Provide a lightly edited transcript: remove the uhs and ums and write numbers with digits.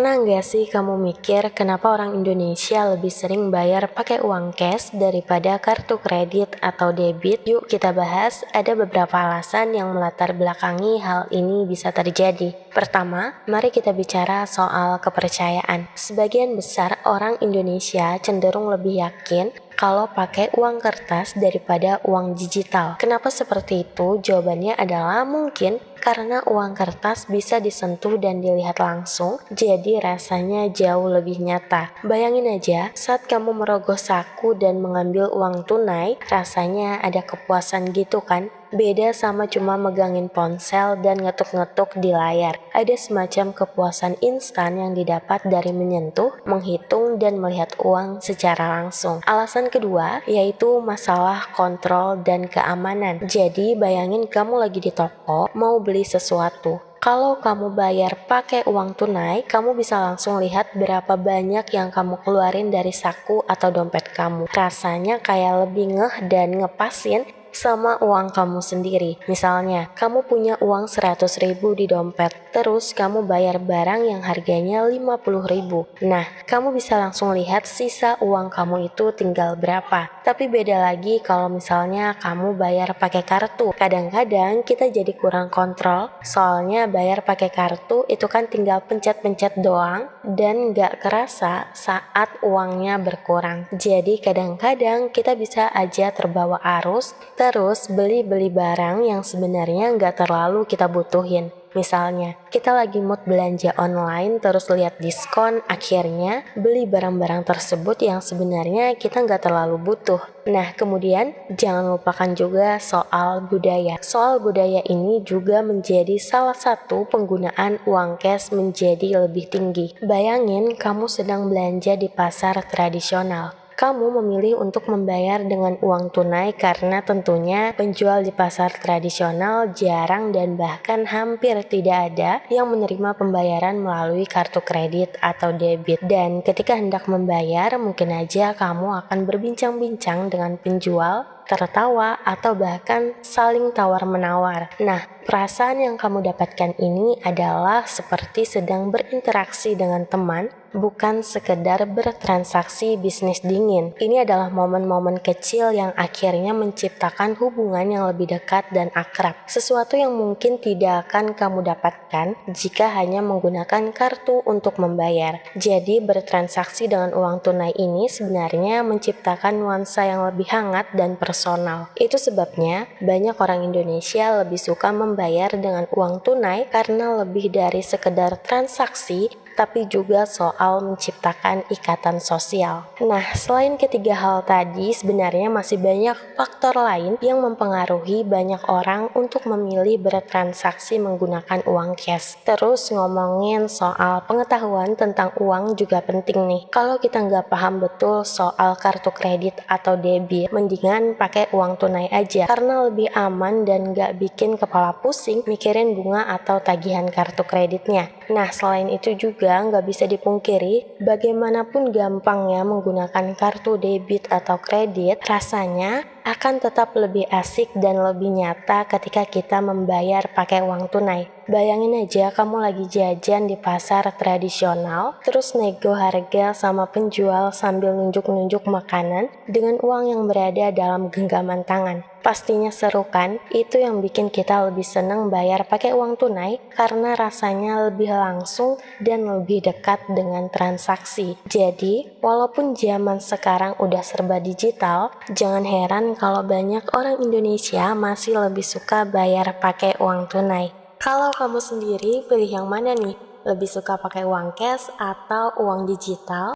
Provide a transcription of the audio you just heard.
Pernah nggak sih kamu mikir kenapa orang Indonesia lebih sering bayar pakai uang cash daripada kartu kredit atau debit? Yuk kita bahas, ada beberapa alasan yang melatar belakangi hal ini bisa terjadi. Pertama, mari kita bicara soal kepercayaan. Sebagian besar orang Indonesia cenderung lebih yakin kalau pakai uang kertas daripada uang digital. Kenapa seperti itu? Jawabannya adalah mungkin karena uang kertas bisa disentuh dan dilihat langsung, jadi rasanya jauh lebih nyata. Bayangin aja, saat kamu merogoh saku dan mengambil uang tunai, rasanya ada kepuasan gitu kan? Beda sama cuma megangin ponsel dan ngetuk-ngetuk di layar. Ada semacam kepuasan instan yang didapat dari menyentuh, menghitung, dan melihat uang secara langsung. Alasan kedua yaitu masalah kontrol dan keamanan. Jadi bayangin kamu lagi di toko, mau beli sesuatu. Kalau kamu bayar pakai uang tunai, kamu bisa langsung lihat berapa banyak yang kamu keluarin dari saku atau dompet kamu. Rasanya kayak lebih ngeh dan ngepasin sama uang kamu sendiri. Misalnya, kamu punya uang 100.000 di dompet, terus kamu bayar barang yang harganya 50.000. Nah, kamu bisa langsung lihat sisa uang kamu itu tinggal berapa. Tapi beda lagi kalau misalnya kamu bayar pakai kartu. Kadang-kadang kita jadi kurang kontrol, soalnya bayar pakai kartu itu kan tinggal pencet-pencet doang dan gak kerasa saat uangnya berkurang. Jadi kadang-kadang kita bisa aja terbawa arus, terus beli-beli barang yang sebenarnya nggak terlalu kita butuhin. Misalnya, kita lagi mood belanja online terus lihat diskon, akhirnya beli barang-barang tersebut yang sebenarnya kita nggak terlalu butuh. Nah, kemudian jangan lupakan juga soal budaya. Soal budaya ini juga menjadi salah satu penggunaan uang cash menjadi lebih tinggi. Bayangin kamu sedang belanja di pasar tradisional. Kamu memilih untuk membayar dengan uang tunai karena tentunya penjual di pasar tradisional jarang dan bahkan hampir tidak ada yang menerima pembayaran melalui kartu kredit atau debit. Dan ketika hendak membayar, mungkin aja kamu akan berbincang-bincang dengan penjual, tertawa, atau bahkan saling tawar-menawar. Nah, perasaan yang kamu dapatkan ini adalah seperti sedang berinteraksi dengan teman, bukan sekedar bertransaksi bisnis dingin. Ini adalah momen-momen kecil yang akhirnya menciptakan hubungan yang lebih dekat dan akrab. Sesuatu yang mungkin tidak akan kamu dapatkan jika hanya menggunakan kartu untuk membayar. Jadi bertransaksi dengan uang tunai ini sebenarnya menciptakan nuansa yang lebih hangat dan personal. Itu sebabnya banyak orang Indonesia lebih suka membayar dengan uang tunai karena lebih dari sekedar transaksi, tapi juga soal menciptakan ikatan sosial. Nah, selain ketiga hal tadi, sebenarnya masih banyak faktor lain yang mempengaruhi banyak orang untuk memilih bertransaksi menggunakan uang cash. Terus ngomongin soal pengetahuan tentang uang juga penting nih. Kalau kita nggak paham betul soal kartu kredit atau debit, mendingan pakai uang tunai aja, karena lebih aman dan nggak bikin kepala pusing mikirin bunga atau tagihan kartu kreditnya. Nah, selain itu juga nggak bisa dipungkiri, bagaimanapun gampangnya menggunakan kartu debit atau kredit, rasanya akan tetap lebih asik dan lebih nyata ketika kita membayar pakai uang tunai. Bayangin aja kamu lagi jajan di pasar tradisional, terus nego harga sama penjual sambil nunjuk-nunjuk makanan dengan uang yang berada dalam genggaman tangan. Pastinya seru kan? Itu yang bikin kita lebih senang bayar pakai uang tunai karena rasanya lebih langsung dan lebih dekat dengan transaksi. Jadi, walaupun zaman sekarang udah serba digital, jangan heran kalau banyak orang Indonesia masih lebih suka bayar pakai uang tunai. Kalau kamu sendiri pilih yang mana nih? Lebih suka pakai uang cash atau uang digital?